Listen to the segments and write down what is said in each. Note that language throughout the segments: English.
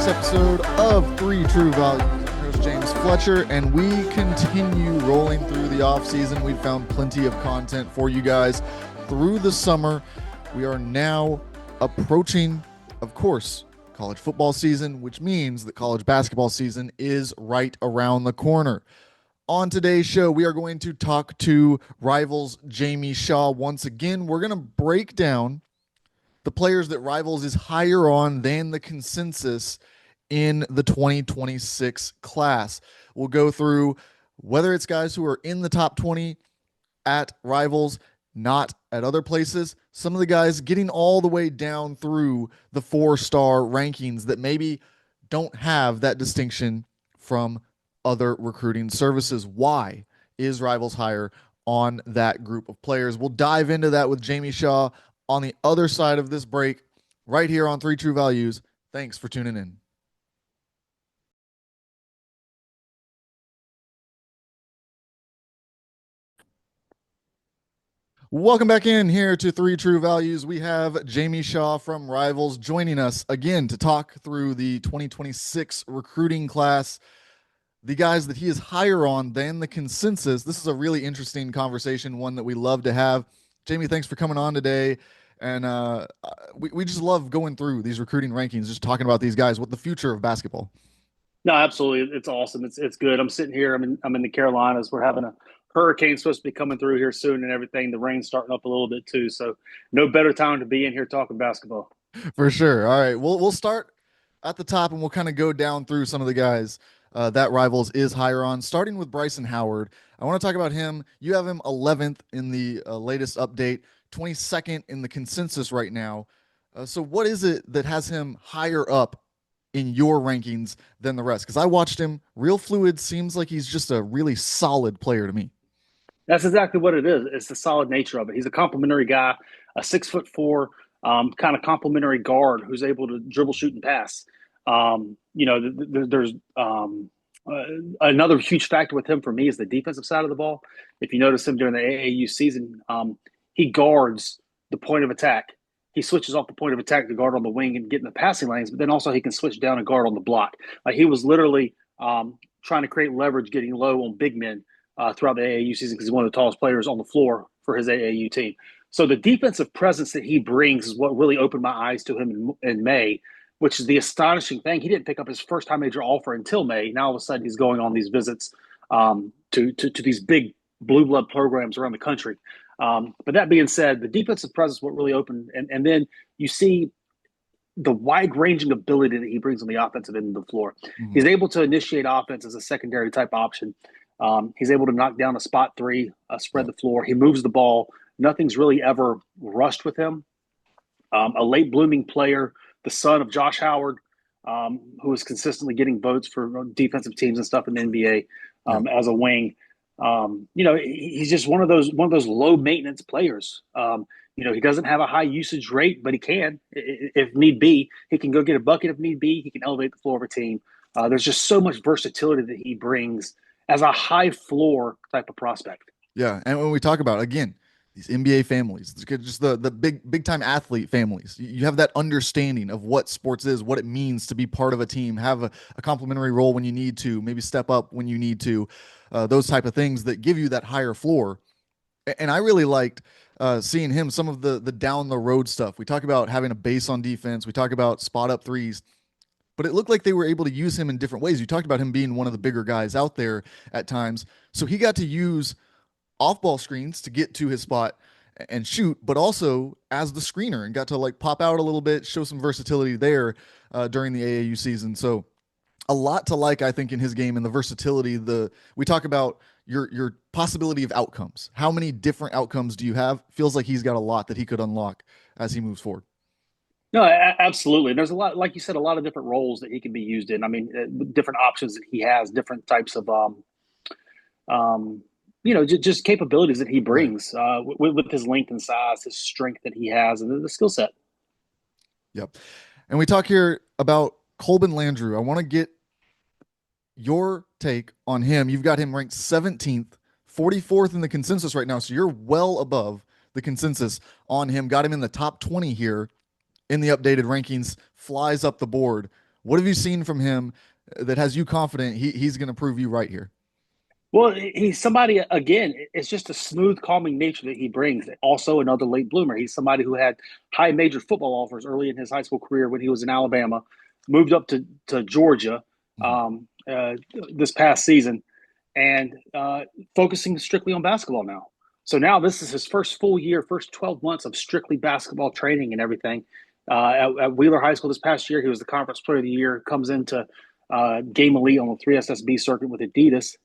this episode of Three True Values. I'm host James Fletcher, and we continue rolling through the off season. We've found plenty of content for you guys through the summer. We are now approaching, of course, college football season, which means that college basketball season is right around the corner. On today's show, we are going to talk to Rivals Jamie Shaw once again. We're going to break down the players that Rivals is higher on than the consensus in the 2026 class. We'll go through whether it's guys who are in the top 20 at Rivals, not at other places. Some of the guys getting all the way down through the 4-star rankings that maybe don't have that distinction from other recruiting services. Why is Rivals higher on that group of players? We'll dive into that with Jamie Shaw on the other side of this break, right here on Three True Values. Thanks for tuning in. Welcome back in here to Three True Values. We have Jamie Shaw from Rivals joining us again to talk through the 2026 recruiting class, the guys that he is higher on than the consensus. This is a really interesting conversation, one that we love to have. Jamie, thanks for coming on today. And we just love going through these recruiting rankings, just talking about these guys, what the future of basketball. No, absolutely. It's awesome. It's good. I'm sitting here. I'm in the Carolinas. We're having a hurricane supposed to be coming through here soon and everything. The rain's starting up a little bit too. So no better time to be in here talking basketball. For sure. All right. We'll start at the top and we'll kind of go down through some of the guys that Rivals is higher on, starting with Bryson Howard. I want to talk about him. You have him 11th in the latest update, 22nd in the consensus right now. So what is it that has him higher up in your rankings than the rest? Because I watched him, real fluid, seems like he's just a really solid player to me. That's exactly what it is. It's the solid nature of it. He's a complimentary guy, a 6'4", kind of complimentary guard who's able to dribble, shoot, and pass. There's another huge factor with him for me is the defensive side of the ball. If you notice him during the AAU season, he guards the point of attack. He switches off the point of attack to guard on the wing and get in the passing lanes, but then also he can switch down and guard on the block. Like he was literally trying to create leverage, getting low on big men throughout the AAU season because he's one of the tallest players on the floor for his AAU team. So the defensive presence that he brings is what really opened my eyes to him in May, which is the astonishing thing. He didn't pick up his first-time major offer until May. Now all of a sudden he's going on these visits to these big blue blood programs around the country. But that being said, the defensive presence is what really opened. And then you see the wide-ranging ability that he brings on the offensive end of the floor. Mm-hmm. He's able to initiate offense as a secondary type option. He's able to knock down a spot three, spread the floor. He moves the ball. Nothing's really ever rushed with him. A late blooming player, the son of Josh Howard, who is consistently getting votes for defensive teams and stuff in the NBA as a wing. He's just one of those low maintenance players. He doesn't have a high usage rate, but he can, if need be. He can go get a bucket if need be. He can elevate the floor of a team. There's just so much versatility that he brings as a high floor type of prospect. Yeah, and when we talk about, again, these NBA families, just the big time athlete families, you have that understanding of what sports is, what it means to be part of a team, have a complementary role when you need to, maybe step up when you need to, those type of things that give you that higher floor. And I really liked seeing him, some of the down the road stuff. We talk about having a base on defense. We talk about spot up threes. But it looked like they were able to use him in different ways. You talked about him being one of the bigger guys out there at times. So he got to use off-ball screens to get to his spot and shoot, but also as the screener and got to like pop out a little bit, show some versatility there during the AAU season. So a lot to like, I think, in his game and the versatility. We talk about your possibility of outcomes. How many different outcomes do you have? Feels like he's got a lot that he could unlock as he moves forward. No, absolutely. There's a lot, like you said, a lot of different roles that he can be used in. I mean, different options that he has, different types of, just capabilities that he brings with his length and size, his strength that he has, and the skill set. Yep. And we talk here about Colbin Landrew. I want to get your take on him. You've got him ranked 17th, 44th in the consensus right now. So you're well above the consensus on him. Got him in the top 20 here in the updated rankings, flies up the board. What have you seen from him that has you confident he's going to prove you right here? Well, he's somebody, again, it's just a smooth, calming nature that he brings. Also, another late bloomer. He's somebody who had high major football offers early in his high school career when he was in Alabama, moved up to Georgia Mhm. this past season, and focusing strictly on basketball now. So now this is his first full year, first 12 months of strictly basketball training and everything. At Wheeler High School this past year, he was the conference player of the year, comes into game elite on the 3SSB circuit with Adidas,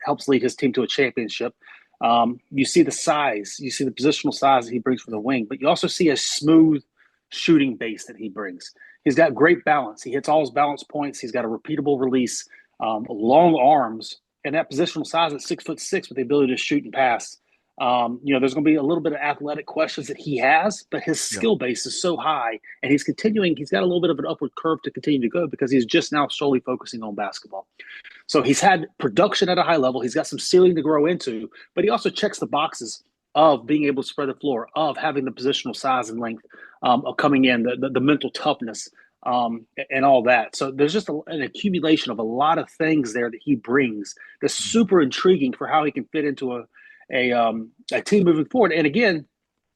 helps lead his team to a championship. You see the size, you see the positional size that he brings from the wing, but you also see a smooth shooting base that he brings. He's got great balance. He hits all his balance points. He's got a repeatable release, long arms, and that positional size at 6'6" with the ability to shoot and pass. There's going to be a little bit of athletic questions that he has, but his Yeah. skill base is so high, and he's continuing. He's got a little bit of an upward curve to continue to go because he's just now solely focusing on basketball. So he's had production at a high level. He's got some ceiling to grow into, but he also checks the boxes of being able to spread the floor, of having the positional size and length, of coming in, the mental toughness, and all that. So there's just an accumulation of a lot of things there that he brings that's Mhm. super intriguing for how he can fit into a team moving forward. And again,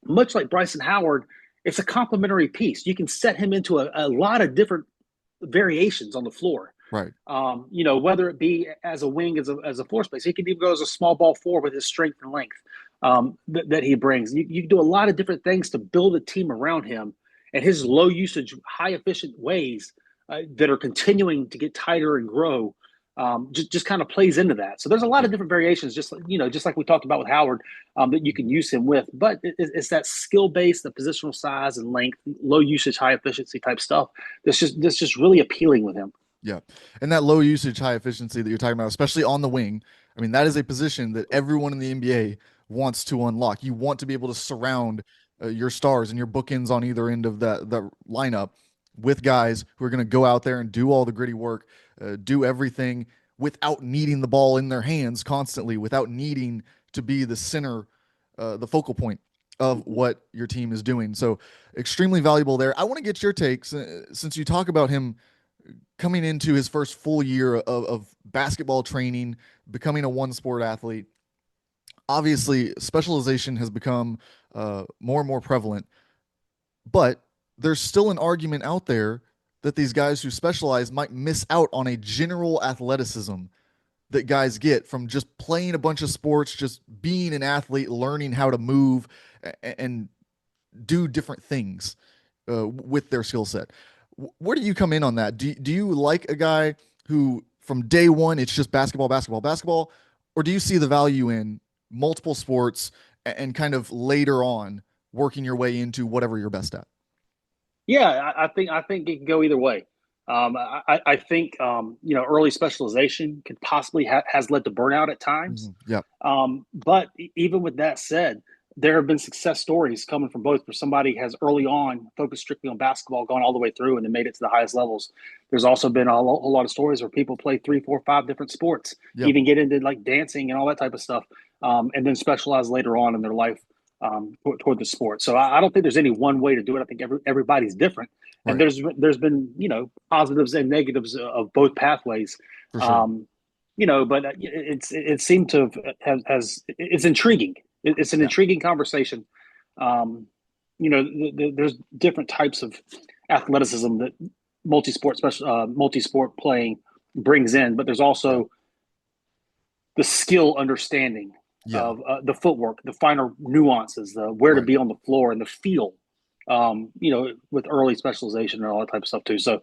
much like Bryson Howard, it's a complementary piece. You can set him into a lot of different variations on the floor. Right. Whether it be as a wing, as a floor space, he can even go as a small ball forward with his strength and length that he brings. You can do a lot of different things to build a team around him, and his low usage, high efficient ways that are continuing to get tighter and grow. Just kind of plays into that. So there's a lot Yeah. of different variations, just like we talked about with Howard, that you can use him with. But it's that skill base, the positional size and length, low usage, high efficiency type stuff. That's just really appealing with him. Yeah. And that low usage, high efficiency that you're talking about, especially on the wing, I mean, that is a position that everyone in the NBA wants to unlock. You want to be able to surround your stars and your bookends on either end of that lineup with guys who are going to go out there and do all the gritty work, do everything without needing the ball in their hands constantly, without needing to be the center, the focal point of Mm-hmm. what your team is doing. So extremely valuable there. I want to get your takes since you talk about him coming into his first full year of basketball training, becoming a one sport athlete. Obviously, specialization has become more and more prevalent, but there's still an argument out there that these guys who specialize might miss out on a general athleticism that guys get from just playing a bunch of sports, just being an athlete, learning how to move and do different things with their skill set. Where do you come in on that? Do you like a guy who from day one it's just basketball, basketball, basketball, or do you see the value in multiple sports and kind of later on working your way into whatever you're best at? Yeah, I think it can go either way. I think early specialization could possibly has led to burnout at times. Yeah, But even with that said, there have been success stories coming from both where somebody has early on focused strictly on basketball, gone all the way through, and then made it to the highest levels. There's also been a lot of stories where people play three, four, five different sports, yeah, even get into like dancing and all that type of stuff, and then specialize later on in their life toward the sport. So I don't think there's any one way to do it. I think everybody's different, and right, there's been positives and negatives of both pathways. for sure. Um, but it seemed to has it's intriguing. It's an Yeah, intriguing conversation. There's different types of athleticism that multi-sport playing brings in, but there's yeah, also the skill understanding yeah, of the footwork, the finer nuances, the where to right. be on the floor, and the feel. With early specialization and all that type of stuff too. So,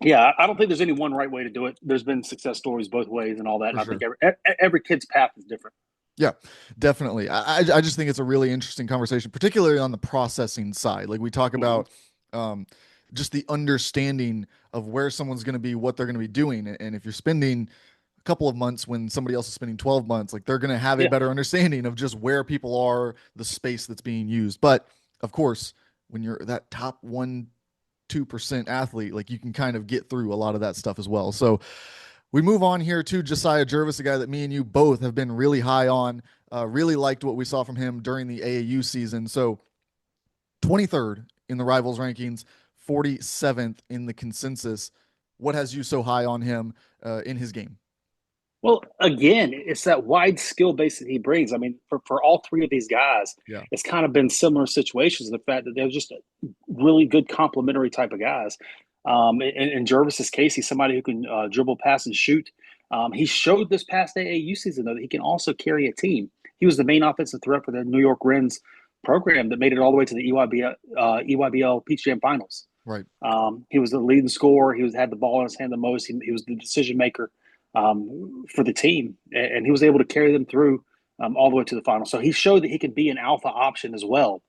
yeah, I don't think there's any one right way to do it. There's been success stories both ways and all that. For And I think sure. every kid's path is different. Yeah, definitely. I just think it's a really interesting conversation, particularly on the processing side. Like we talk Mm-hmm. about um, just the understanding of where someone's going to be, what they're going to be doing. And if you're spending a couple of months when somebody else is spending 12 months, like they're going to have a Yeah. better understanding of just where people are, the space that's being used. But of course, when you're that top 1-2% athlete, like you can kind of get through a lot of that stuff as well. So we move on here to Josiah Jervis, a guy that me and you both have been really high on. Really liked what we saw from him during the AAU season. So 23rd in the Rivals rankings, 47th in the consensus. What has you so high on him in his game? Well, again, it's that wide skill base that he brings. I mean, for all three of these guys, Yeah. it's kind of been similar situations. The fact that they're just really good complementary type of guys. In Jervis's case, he's somebody who can dribble, pass, and shoot. He showed this past AAU season, though, that he can also carry a team. He was the main offensive threat for the New York Wrens program that made it all the way to the EYBL Peach Jam Finals. Right. He was the leading scorer. He had the ball in his hand the most. He was the decision maker for the team, and he was able to carry them through all the way to the final. So he showed that he could be an alpha option as well.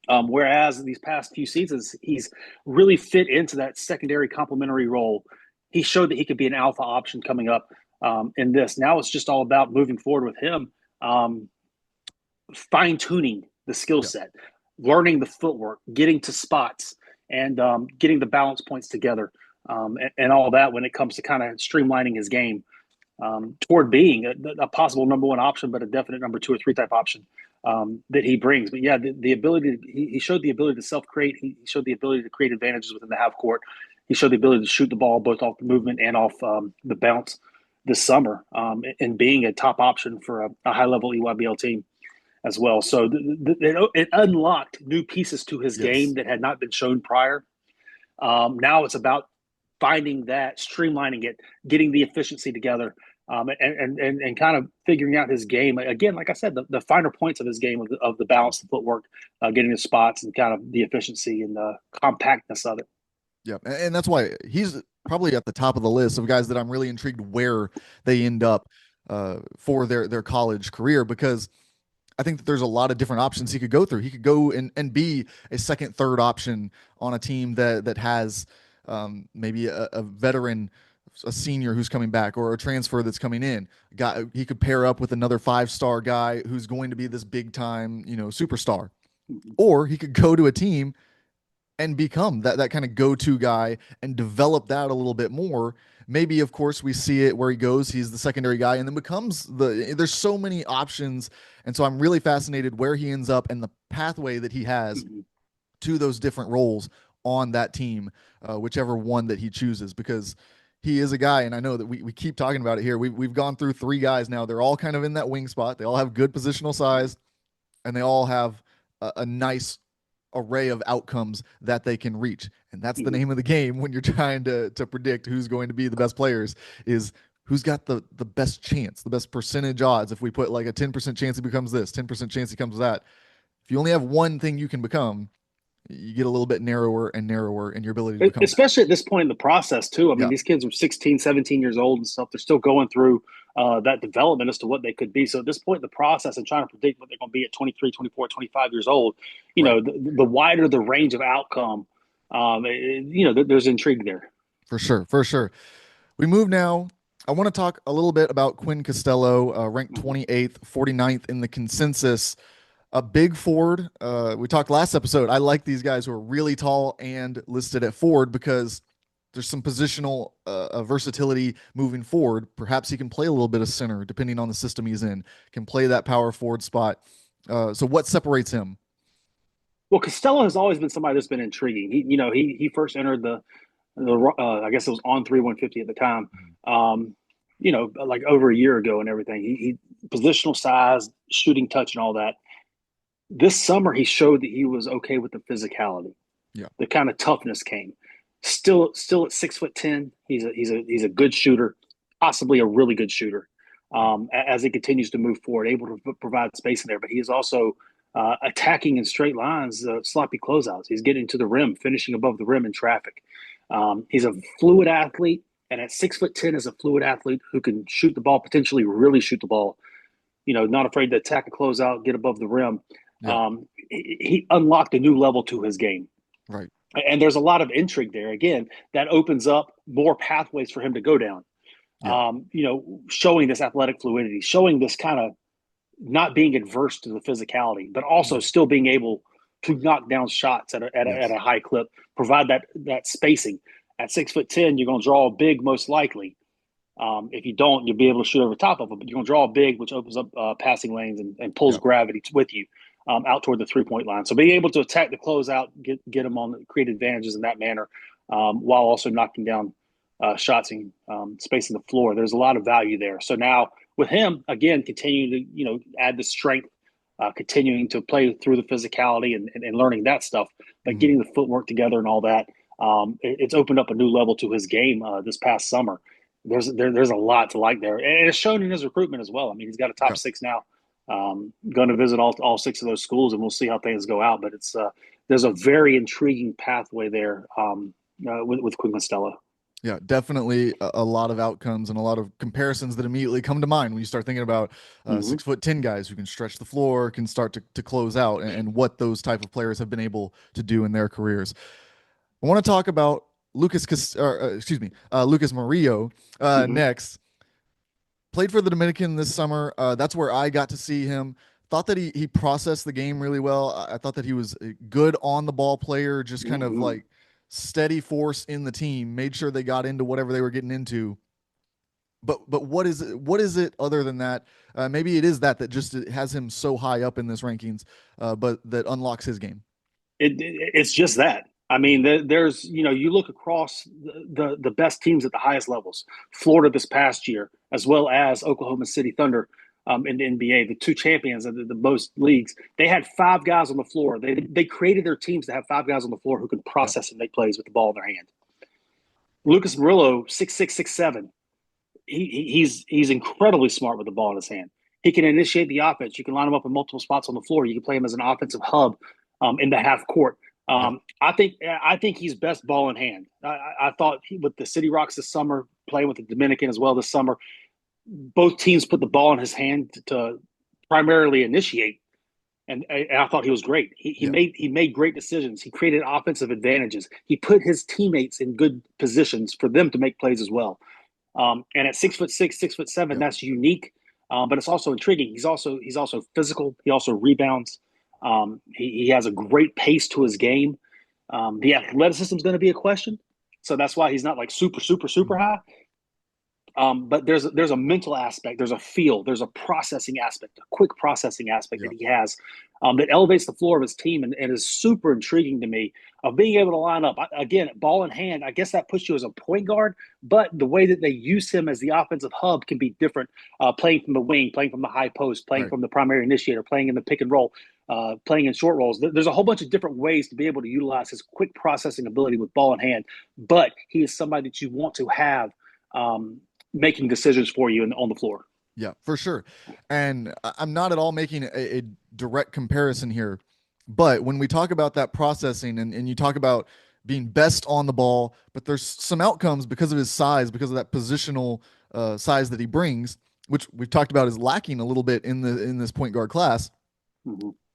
Whereas these past few seasons, he's really fit into that secondary complementary role. He showed that he could be an alpha option coming up in this. Now it's just all about moving forward with him, fine tuning the skill set, learning the footwork, getting to spots, and getting the balance points together. And all that when it comes to kind of streamlining his game toward being a possible number one option, but a definite number two or three type option that he brings. But yeah, the ability, he showed the ability to self-create. He showed the ability to create advantages within the half court. He showed the ability to shoot the ball both off the movement and off the bounce this summer and being a top option for a high-level EYBL team as well. So it unlocked new pieces to his game that had not been shown prior. Now it's about finding that, streamlining it, getting the efficiency together, and kind of figuring out his game. Again, like I said, the finer points of his game of the balance, the footwork, getting the spots, and kind of the efficiency and the compactness of it. Yeah, and that's why he's probably at the top of the list of guys that I'm really intrigued where they end up for their college career, because I think that there's a lot of different options he could go through. He could go and be a second, third option on a team that has maybe a veteran, a senior who's coming back, or a transfer that's coming in. He could pair up with another 5-star guy who's going to be this big time, superstar. Or he could go to a team and become that kind of go-to guy and develop that a little bit more. Maybe, of course, we see it where he goes, he's the secondary guy and then becomes there's so many options. And so I'm really fascinated where he ends up and the pathway that he has to those different roles on that team, whichever one that he chooses, because he is a guy. And I know that we keep talking about it here. We've gone through 3 guys now. They're all kind of in that wing spot. They all have good positional size and they all have a nice array of outcomes that they can reach. And that's the name of the game when you're trying to predict who's going to be the best players, is who's got the best chance, the best percentage odds. If we put like a 10% chance he becomes this, 10% chance he becomes that. If you only have one thing you can become, you get a little bit narrower and narrower in your ability to become especially at this point in the process too. I mean, Yeah. these kids are 16, 17 years old and stuff. They're still going through that development as to what they could be. So at this point in the process and trying to predict what they're going to be at 23, 24, 25 years old, Right. the wider the range of outcome, there's intrigue there. For sure. For sure. We move now. I want to talk a little bit about Quinn Costello, ranked 28th, 49th in the consensus. A big forward. We talked last episode. I like these guys who are really tall and listed at forward because there's some positional versatility moving forward. Perhaps he can play a little bit of center depending on the system he's in, can play that power forward spot. So what separates him? Well, Costello has always been somebody that's been intriguing. He first entered the I guess it was on 3-150 at the time. Like over a year ago and everything. He positional size, shooting touch, and all that. This summer, he showed that he was okay with the physicality. Yeah. The kind of toughness came. Still at 6'10", he's a good shooter, possibly a really good shooter. As he continues to move forward, able to provide space in there, but he is also attacking in straight lines, sloppy closeouts. He's getting to the rim, finishing above the rim in traffic. He's a fluid athlete, and at 6'10" is a fluid athlete who can shoot the ball, potentially really shoot the ball. Not afraid to attack a closeout, get above the rim. Yeah. He unlocked a new level to his game. Right. And there's a lot of intrigue there. Again, that opens up more pathways for him to go down. Yeah. Showing this athletic fluidity, showing this kind of not being adverse to the physicality, but also still being able to knock down shots at a high clip, provide that spacing. At 6'10", you're going to draw a big most likely. If you don't, you'll be able to shoot over top of them, but you're going to draw a big, which opens up passing lanes and pulls gravity with you. out toward the 3-point line. So being able to attack the closeout, get them on, create advantages in that manner, while also knocking down shots and spacing the floor. There's a lot of value there. So now with him, again, continuing to, add the strength, continuing to play through the physicality and learning that stuff, but getting the footwork together and all that, it's opened up a new level to his game this past summer. There's a lot to like there, and it's shown in his recruitment as well. I mean, he's got a top 6 now. Going to visit all 6 of those schools, and we'll see how things go out. But it's there's a very intriguing pathway there with Quinlan Stella. Yeah, definitely a lot of outcomes and a lot of comparisons that immediately come to mind when you start thinking about 6'10" guys who can stretch the floor, can start to close out, and what those type of players have been able to do in their careers. I want to talk about Lucas Murillo next. Played for the Dominican this summer. That's where I got to see him. Thought that he processed the game really well. I thought that he was a good on the ball player, just kind of like steady force in the team, made sure they got into whatever they were getting into. But what is it? What is it other than that? Maybe it is that just has him so high up in this rankings, but that unlocks his game. It's just that. I mean, there's, you look across the best teams at the highest levels, Florida this past year, as well as Oklahoma City Thunder in the NBA, the 2 champions of the most leagues. They had 5 guys on the floor. They created their teams to have 5 guys on the floor who could process and make plays with the ball in their hand. Lucas Murillo, 6'6", 6'7". He's incredibly smart with the ball in his hand. He can initiate the offense. You can line him up in multiple spots on the floor. You can play him as an offensive hub in the half court. I think he's best ball in hand. I thought with the City Rocks this summer, playing with the Dominican as well this summer, both teams put the ball in his hand to primarily initiate, and I thought he was great. He made great decisions. He created offensive advantages. He put his teammates in good positions for them to make plays as well. And at 6'6", 6'7", that's unique, but it's also intriguing. He's also physical. He also rebounds. He has a great pace to his game. The athleticism is going to be a question, so that's why he's not like super high. But there's a mental aspect, there's a feel, there's a processing aspect, a quick processing aspect that he has that elevates the floor of his team and is super intriguing to me of being able to line up. Again, ball in hand, I guess that puts you as a point guard, but the way that they use him as the offensive hub can be different, playing from the wing, playing from the high post, playing from the primary initiator, playing in the pick and roll, playing in short rolls. There's a whole bunch of different ways to be able to utilize his quick processing ability with ball in hand, but he is somebody that you want to have making decisions for you on the floor. Yeah, for sure. And I'm not at all making a direct comparison here, but when we talk about that processing and you talk about being best on the ball, but there's some outcomes because of his size, because of that positional size that he brings, which we've talked about is lacking a little bit in this point guard class.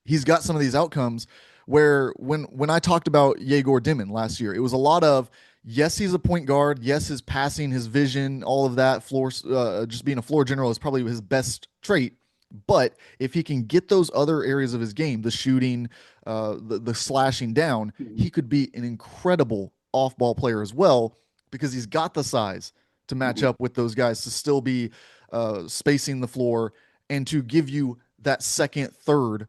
He's got some of these outcomes where when I talked about Yegor Dimon last year, it was a lot of, yes, he's a point guard. Yes, his passing, his vision, all of that, floor, just being a floor general is probably his best trait. But if he can get those other areas of his game, the shooting, the slashing down, he could be an incredible off-ball player as well, because he's got the size to match up with those guys, to still be spacing the floor and to give you that second, third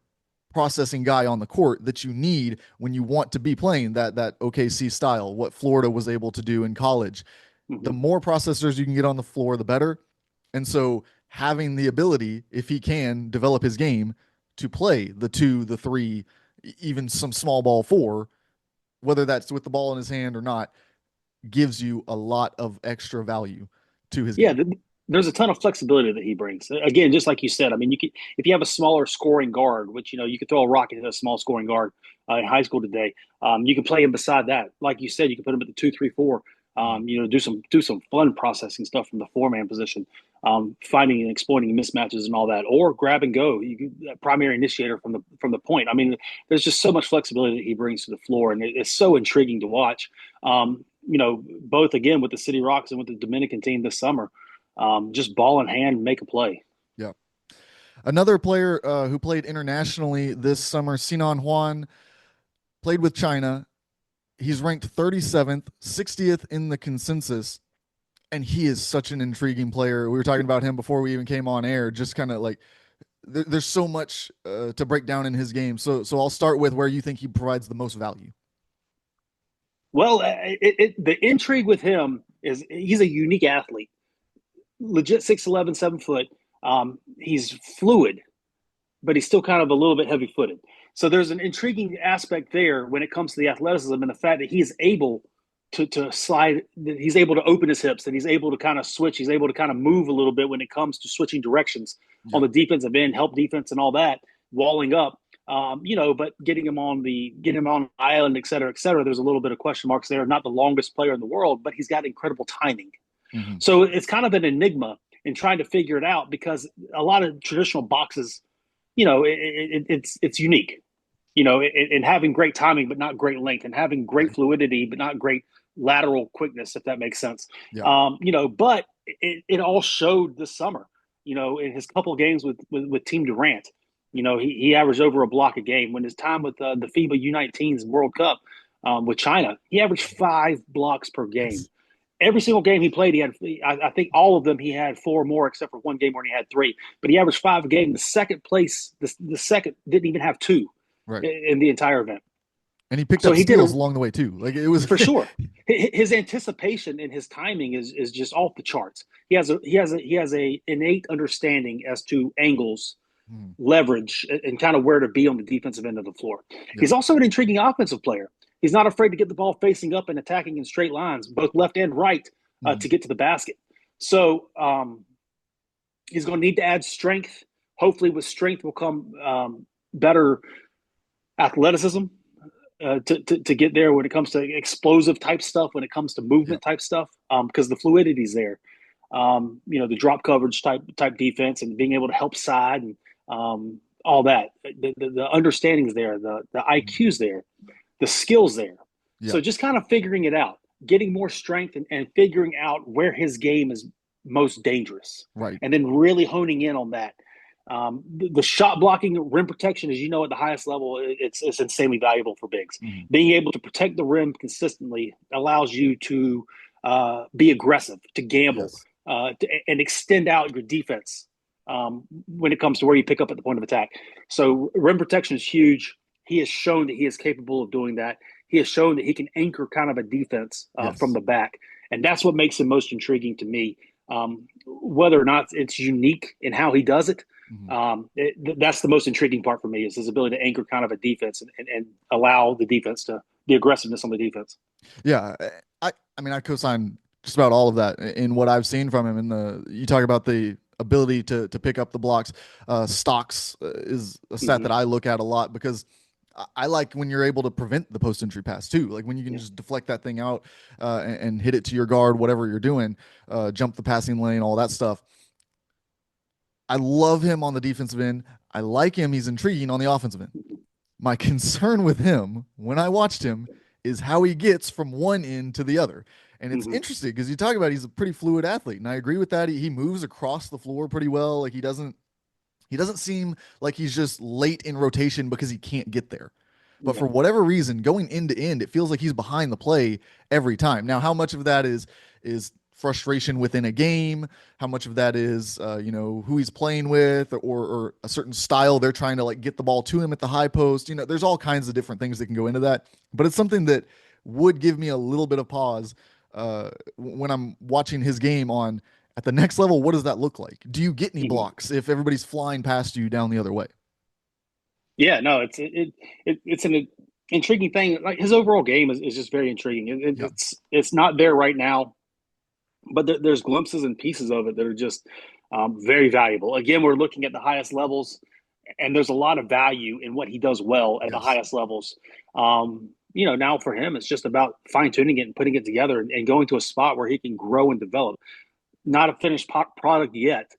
processing guy on the court that you need when you want to be playing that OKC style, what Florida was able to do in college. The more processors you can get on the floor, the better. And so having the ability, if he can develop his game to play the 2, the 3, even some small ball 4, whether that's with the ball in his hand or not, gives you a lot of extra value to his game. There's a ton of flexibility that he brings. Again, just like you said, I mean, you could, if you have a smaller scoring guard, which, you could throw a rock into a small scoring guard in high school today, you can play him beside that. Like you said, you can put him at the 2, 3, 4, do some fun processing stuff from the 4-man position, finding and exploiting mismatches and all that, or grab and go. You can, primary initiator from the point. I mean, there's just so much flexibility that he brings to the floor, and it's so intriguing to watch. Both again with the City Rocks and with the Dominican team this summer. Just ball in hand, make a play. Yeah. Another player who played internationally this summer, Sinan Juan, played with China. He's ranked 37th, 60th in the consensus, and he is such an intriguing player. We were talking about him before we even came on air, just kind of like there's so much to break down in his game. So I'll start with where you think he provides the most value. Well, the intrigue with him is he's a unique athlete, legit 6'11", 7 foot. He's fluid, but he's still kind of a little bit heavy footed. So there's an intriguing aspect there when it comes to the athleticism and the fact that he is able to slide, that he's able to open his hips, that he's able to kind of switch, he's able to kind of move a little bit when it comes to switching directions on Yeah. the defensive end, help defense and all that, walling up. But getting him on the island, et cetera, et cetera. There's a little bit of question marks there. Not the longest player in the world, but he's got incredible timing. Hmm. So it's kind of an enigma in trying to figure it out because a lot of traditional boxes, it's unique, in having great timing but not great length, and having great Right. fluidity but not great lateral quickness, if that makes sense. Yeah. But it all showed this summer. In his couple of games with Team Durant, he averaged over a block a game. When his time with the FIBA U19s World Cup with China, he averaged 5 blocks per game. Yes. Every single game he played, he had, I think all of them, he had 4 more, except for one game where he had 3. But he averaged 5 a game. The second place, the second didn't even have 2 Right. in the entire event. And he picked So up he did steals along the way too. Like it was for sure. His anticipation and his timing is just off the charts. He has a innate understanding as to angles, Hmm. leverage, and kind of where to be on the defensive end of the floor. Yeah. He's also an intriguing offensive player. He's not afraid to get the ball facing up and attacking in straight lines, both left and right, Hmm. to get to the basket. So he's going to need to add strength. Hopefully, with strength will come better athleticism to get there when it comes to explosive type stuff, when it comes to Yeah. movement type stuff, because the fluidity is there. The drop coverage type defense and being able to help side and all that. The understanding is there, the Mhm. IQ's there, the skills there. Yeah. So just kind of figuring it out, getting more strength and figuring out where his game is most dangerous, Right. and then really honing in on that. The shot blocking, rim protection, as you know, at the highest level, it's insanely valuable for bigs. Hmm. Being able to protect the rim consistently allows you to be aggressive, to gamble, Yes. and extend out your defense when it comes to where you pick up at the point of attack. So rim protection is huge. He has shown that he is capable of doing that. He has shown that he can anchor kind of a defense from Yes. the back, and that's what makes him most intriguing to me. Whether or not it's unique in how he does it, Hmm. that's the most intriguing part for me, is his ability to anchor kind of a defense and allow the defense to the aggressiveness on the defense. Yeah. I mean, I co-sign just about all of that in what I've seen from him. In the you talk about the ability to pick up the blocks. Stocks is a stat Mm-hmm. that I look at a lot because I like when you're able to prevent the post entry pass too. Like when you can Yeah. just deflect that thing out and hit it to your guard, whatever you're doing, jump the passing lane, all that stuff. I love him on the defensive end. I like him. He's intriguing on the offensive end. My concern with him when I watched him is how he gets from one end to the other. And it's Mm-hmm. interesting because you talk about he's a pretty fluid athlete, and I agree with that. He moves across the floor pretty well. Like he doesn't seem like he's just late in rotation because he can't get there. But Yeah. for whatever reason, going end to end, it feels like he's behind the play every time. Now, how much of that is frustration within a game? How much of that is who he's playing with, or a certain style they're trying to like get the ball to him at the high post? There's all kinds of different things that can go into that. But it's something that would give me a little bit of pause when I'm watching his game on at the next level. What does that look like? Do you get any Mm-hmm. blocks if everybody's flying past you down the other way? Yeah, no, it's an intriguing thing. Like his overall game is just very intriguing. Yeah. It's not there right now, but there's glimpses and pieces of it that are just very valuable. Again, we're looking at the highest levels, and there's a lot of value in what he does well at the Yes. highest levels. Now for him, it's just about fine tuning it and putting it together and going to a spot where he can grow and develop. Not a finished product yet,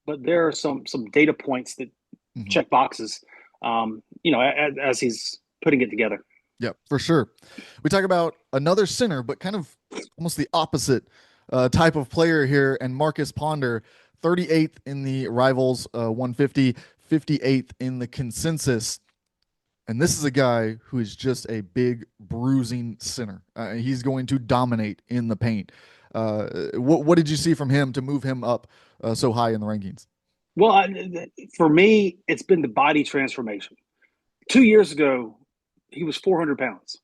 but there are some data points that Hmm. check boxes. As he's putting it together. Yeah, for sure. We talk about another center, but kind of almost the opposite type of player here, and Marcus Ponder, 38th in the Rivals 150, 58th in the consensus. And this is a guy who is just a big bruising center. He's going to dominate in the paint. What did you see from him to move him up so high in the rankings? Well, for me, it's been the body transformation. 2 years ago, he was 400 pounds.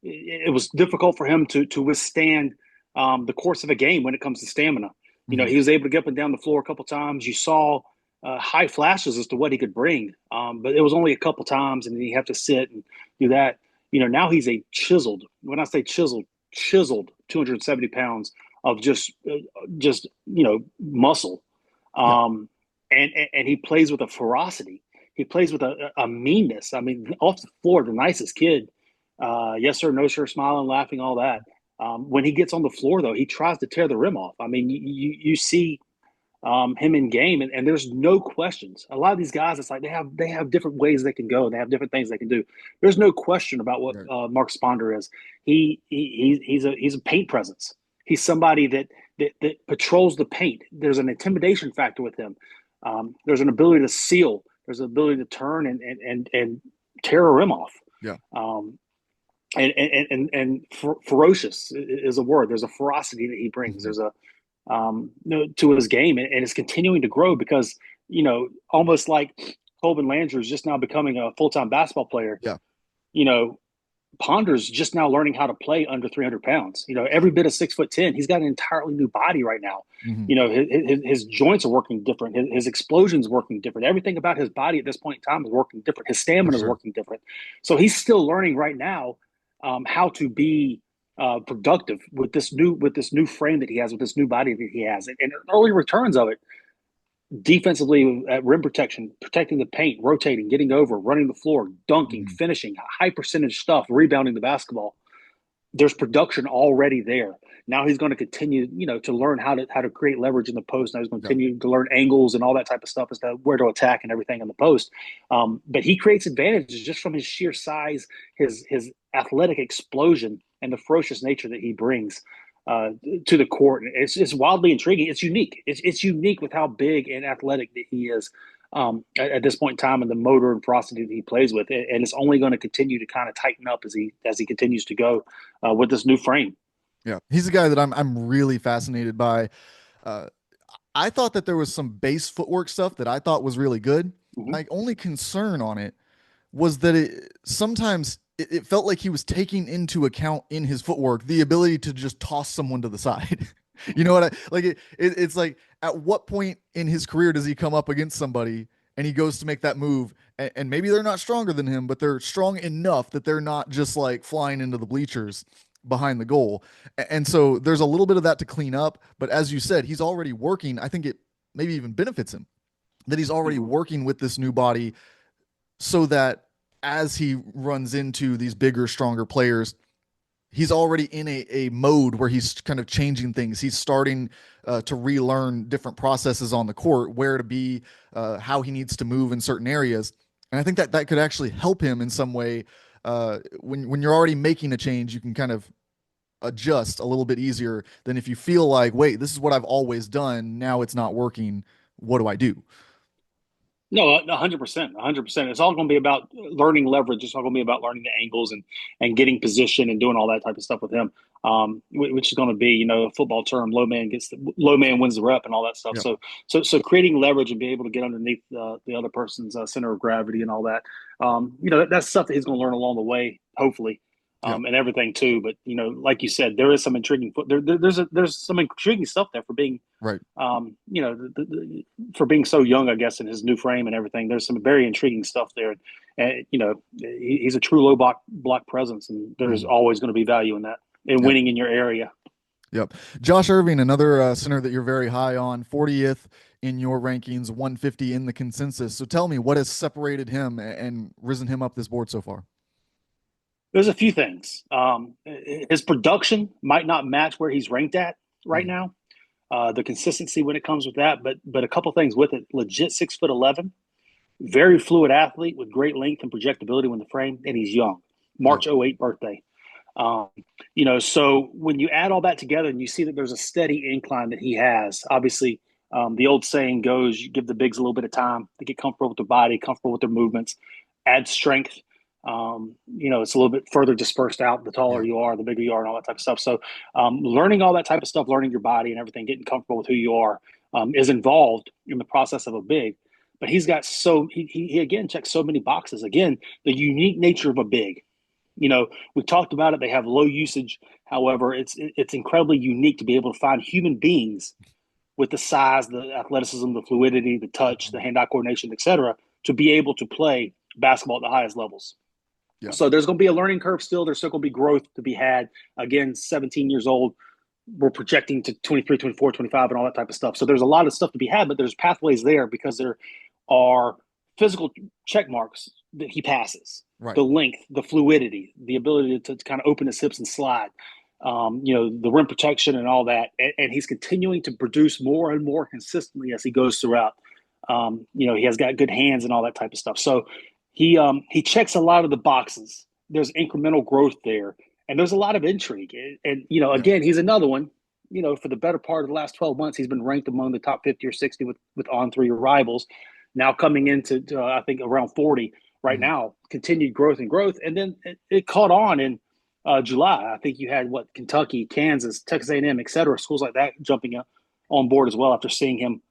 It was difficult for him to withstand the course of a game when it comes to stamina. Hmm. He was able to get up and down the floor a couple times. You saw high flashes as to what he could bring, but it was only a couple times, and then you have to sit and do that. Now he's a chiseled. When I say chiseled, chiseled 270 pounds of just muscle, Yeah. um, and he plays with a ferocity. He plays with a meanness. I mean, off the floor, the nicest kid. Yes sir, no sir, smiling, laughing, all that. When he gets on the floor, though, he tries to tear the rim off. I mean, you see him in game, and there's no questions. A lot of these guys, it's like they have different ways they can go, and they have different things they can do. There's no question about what Right. Mark Sponder is. He's a paint presence. He's somebody that patrols the paint. There's an intimidation factor with him. There's an ability to seal. There's an ability to turn and tear a rim off. Yeah. Ferocious is a word. There's a ferocity that he brings. Hmm. There's a to his game, and it's continuing to grow because almost like Colvin Landry is just now becoming a full time basketball player. Yeah. You know, Ponder's just now learning how to play under 300 pounds. Every bit of 6'10", he's got an entirely new body right now. Hmm. His joints are working different. His explosion's working different. Everything about his body at this point in time is working different. His For stamina is sure. working different. So he's still learning right now how to be productive with this new frame that he has, with this new body that he has, and early returns of it defensively at rim protection, protecting the paint, rotating, getting over, running the floor, dunking, Hmm. finishing, high percentage stuff, rebounding the basketball. There's production already there. Now he's going to continue, to learn how to create leverage in the post. Now he's going to Yeah. continue to learn angles and all that type of stuff as to where to attack and everything in the post. But he creates advantages just from his sheer size, his athletic explosion, and the ferocious nature that he brings to the court. It's wildly intriguing. It's unique. It's unique with how big and athletic that he is at this point in time, and the motor and ferocity that he plays with, and it's only going to continue to kind of tighten up as he continues to go with this new frame. Yeah. He's a guy that I'm really fascinated by. Uh, I thought that there was some base footwork stuff that I thought was really good. Mm-hmm. My only concern on it was that it felt like he was taking into account in his footwork the ability to just toss someone to the side. You know what I like? It's like, at what point in his career does he come up against somebody and he goes to make that move, and maybe they're not stronger than him, but they're strong enough that they're not just like flying into the bleachers behind the goal. And so there's a little bit of that to clean up. But as you said, he's already working. I think it maybe even benefits him that he's already Mm-hmm. working with this new body, so that as he runs into these bigger, stronger players, he's already in a mode where he's kind of changing things. He's starting to relearn different processes on the court, where to be, how he needs to move in certain areas. And I think that that could actually help him in some way. When you're already making a change, you can kind of adjust a little bit easier than if you feel like, wait, this is what I've always done. Now it's not working. What do I do? No, 100%, 100%. It's all going to be about learning leverage. It's all going to be about learning the angles and getting position and doing all that type of stuff with him, which is going to be, a football term, low man wins the rep and all that stuff. Yeah. So creating leverage and be able to get underneath the other person's center of gravity and all that. That's stuff that he's going to learn along the way, hopefully. Yeah. And everything too, but like you said, there is some intriguing. There's some intriguing stuff there for being Right. for being so young, I guess, in his new frame and everything. There's some very intriguing stuff there. And, he's a true low block presence, and there's Mhm. always going to be value in that, in Yep. winning in your area. Yep. Josh Irving, another center that you're very high on, 40th in your rankings, 150 in the consensus. So tell me, what has separated him and risen him up this board so far? There's a few things. His production might not match where he's ranked at right Mhm. now. The consistency when it comes with that, but a couple things with it. Legit 6'11", very fluid athlete with great length and projectability when the frame, and he's young. Yep. March '08 birthday. Um, so when you add all that together and you see that there's a steady incline that he has, obviously, the old saying goes, you give the bigs a little bit of time to get comfortable with their body, comfortable with their movements, add strength. It's a little bit further dispersed out the taller Yeah. you are, the bigger you are, and all that type of stuff. So, learning all that type of stuff, learning your body and everything, getting comfortable with who you are, is involved in the process of a big. But he's got he again checks so many boxes. Again, the unique nature of a big. We talked about it. They have low usage. However, it's incredibly unique to be able to find human beings with the size, the athleticism, the fluidity, the touch, the hand-eye coordination, etc., to be able to play basketball at the highest levels. Yeah. So there's going to be a learning curve still. There's still going to be growth to be had. Again, 17 years old, we're projecting to 23, 24, 25, and all that type of stuff. So there's a lot of stuff to be had, but there's pathways there because there are physical check marks that he passes. Right. The length, the fluidity, the ability to kind of open his hips and slide, the rim protection and all that. And he's continuing to produce more and more consistently as he goes throughout. He has got good hands and all that type of stuff. So he checks a lot of the boxes. There's incremental growth there. And there's a lot of intrigue. And again, he's another one. For the better part of the last 12 months, he's been ranked among the top 50 or 60 with on-3 rivals. Now coming into, I think, around 40 right now, continued growth. And then it caught on in July. I think you had, Kentucky, Kansas, Texas A&M, et cetera, schools like that jumping up on board as well after seeing him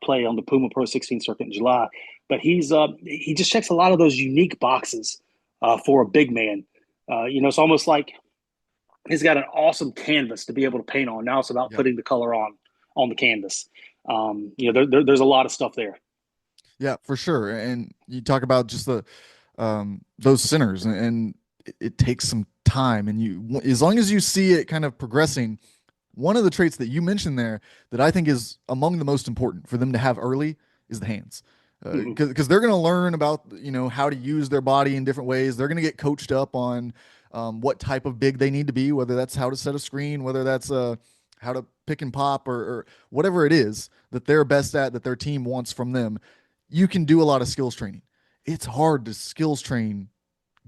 play on the Puma Pro 16 circuit in July. But he just checks a lot of those unique boxes for a big man. It's almost like he's got an awesome canvas to be able to paint on. Now it's about putting the color on the canvas. There's a lot of stuff there. Yeah, for sure. And you talk about just the those centers, and it takes some time. And as long as you see it kind of progressing, one of the traits that you mentioned there that I think is among the most important for them to have early is the hands. Because they're going to learn about how to use their body in different ways. They're going to get coached up on what type of big they need to be, whether that's how to set a screen, whether that's how to pick and pop, or whatever it is that they're best at, that their team wants from them. You can do a lot of skills training. It's hard to skills train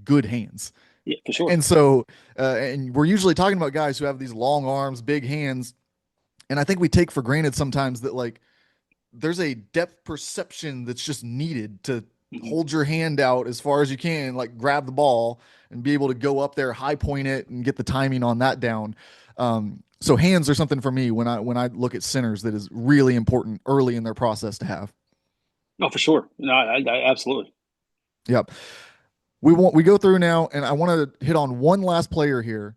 good hands. Yeah, for sure. And so, and we're usually talking about guys who have these long arms, big hands. And I think we take for granted sometimes that there's a depth perception that's just needed to hold your hand out as far as you can, grab the ball and be able to go up there, high point it, and get the timing on that down. So hands are something for me when I look at centers that is really important early in their process to have. Oh, for sure. No, I absolutely. Yep. We go through now, and I want to hit on one last player here.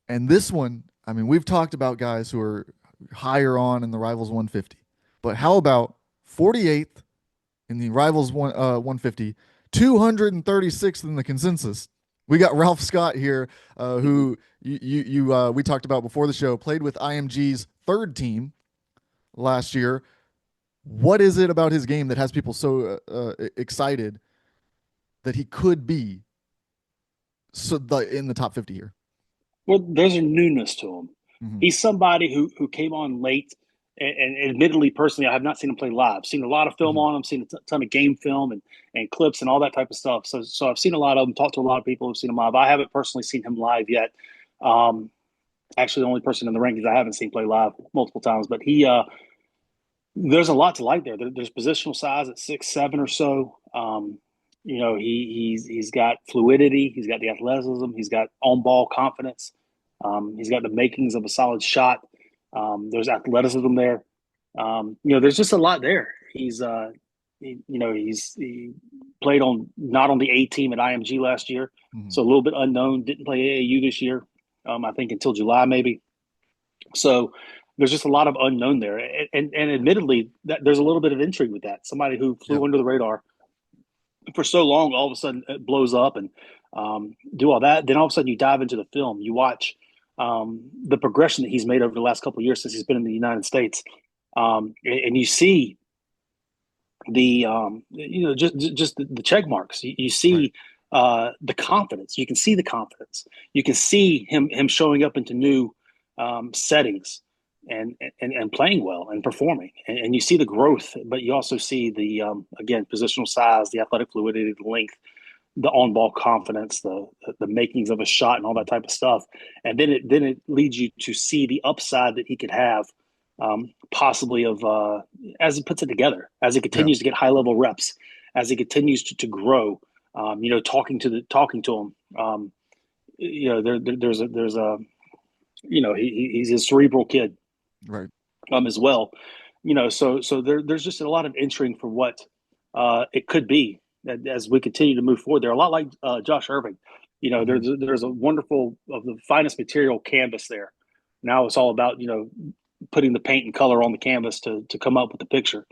And this one, I mean, we've talked about guys who are higher on in the Rivals 150. But how about 48th in the Rivals 150, 236th in the consensus? We got Ralph Scott here, who we talked about before the show, played with IMG's third team last year. What is it about his game that has people so excited that he could be in the top 50 here? Well, there's a newness to him. Mm-hmm. He's somebody who came on late. And admittedly, personally, I have not seen him play live. I've seen a lot of film on him, seen a ton of game film and clips and all that type of stuff. So I've seen a lot of them, talked to a lot of people who've seen him live. I haven't personally seen him live yet. Actually, the only person in the rankings I haven't seen play live multiple times. But there's a lot to like there. There's positional size at 6'7" or so. He's got fluidity. He's got the athleticism. He's got on-ball confidence. He's got the makings of a solid shot. There's athleticism there. There's just a lot there. He played not on the A team at IMG last year, so a little bit unknown. Didn't play AAU this year, I think until July maybe. So there's just a lot of unknown there, and admittedly, there's a little bit of intrigue with that. Somebody who flew under the radar for so long, all of a sudden it blows up and do all that. Then all of a sudden you dive into the film, you watch the progression that he's made over the last couple of years since he's been in the United States. And you see just the check marks. You see the confidence. You can see the confidence. You can see him showing up into new settings and playing well and performing. And you see the growth, but you also see the, again, positional size, the athletic fluidity, the length, the on-ball confidence, the makings of a shot, and all that type of stuff, and then it leads you to see the upside that he could have, possibly as he puts it together, as he continues to get high-level reps, as he continues to grow. Talking to him, he's a cerebral kid, right? As well, there's just a lot of intrigue for what it could be as we continue to move forward. They're a lot like Josh Irving. Mhm. There's a wonderful of the finest material canvas there. Now it's all about putting the paint and color on the canvas to come up with the picture.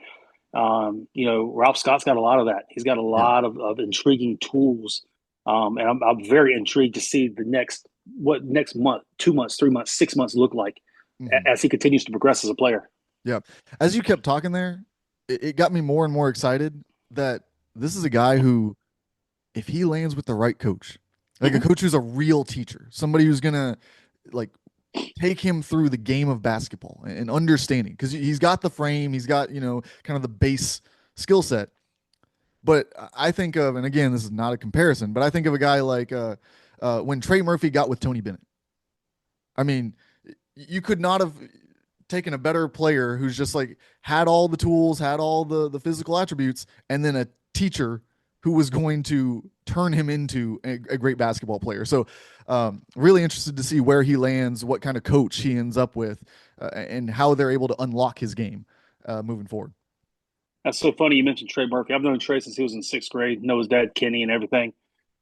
Ralph Scott's got a lot of that. He's got a Yeah. lot of intriguing tools, and I'm very intrigued to see what next month, 2 months, 3 months, 6 months look like Mhm. as he continues to progress as a player. Yeah. As you kept talking there, it got me more and more excited that this is a guy who, if he lands with the right coach, like a Mm-hmm. coach who's a real teacher, somebody who's gonna like take him through the game of basketball and understanding, because he's got the frame, he's got, kind of the base skill set. But I think of, and again, this is not a comparison, but I think of a guy like when Trey Murphy got with Tony Bennett. I mean, you could not have taken a better player who's just like had all the tools, had all the physical attributes, and then a teacher who was going to turn him into a great basketball player. So, really interested to see where he lands, what kind of coach he ends up with, and how they're able to unlock his game moving forward. That's so funny you mentioned Trey Murphy. I've known Trey since he was in sixth grade. Know his dad Kenny and everything.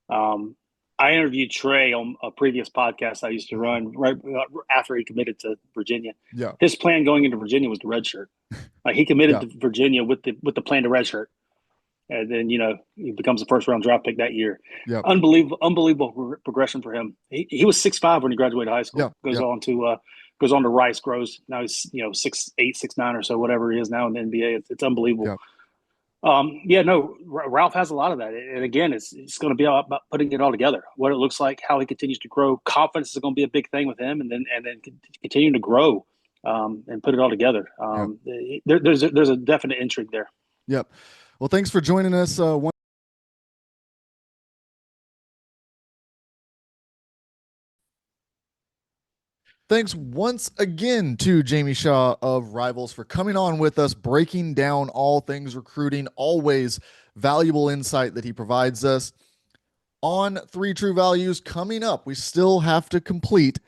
Um, I interviewed Trey on a previous podcast I used to Mhm. run right after he committed to Virginia. Yeah, His plan going into Virginia was the redshirt. Like he committed yeah, to Virginia with the plan to redshirt, and then he becomes a first round draft pick that year. yeah, Unbelievable progression for him. He was 6'5" when he graduated high yeah, school. yeah, Goes on to Rice, grows now he's 6'8", 6'9" or so, whatever he is now in the NBA. It's unbelievable. yeah, Yeah, no, Ralph has a lot of that, and again, it's going to be about putting it all together. What it looks like, how he continues to grow. Confidence is going to be a big thing with him, and then continuing to grow and put it all together. yeah, There's a definite intrigue there. yeah. Well, thanks for joining us. Thanks once again to Jamie Shaw of Rivals for coming on with us, breaking down all things recruiting. Always valuable insight that he provides us. On Three True Values coming up, we still have to complete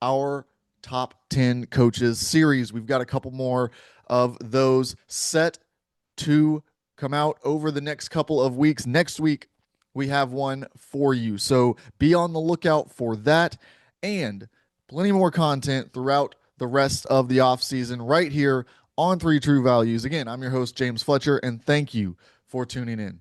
our top 10 coaches series. We've got a couple more of those set to come out over the next couple of weeks. Next week, we have one for you. So be on the lookout for that and plenty more content throughout the rest of the off season right here on Three True Values. Again, I'm your host, James Fletcher, and thank you for tuning in.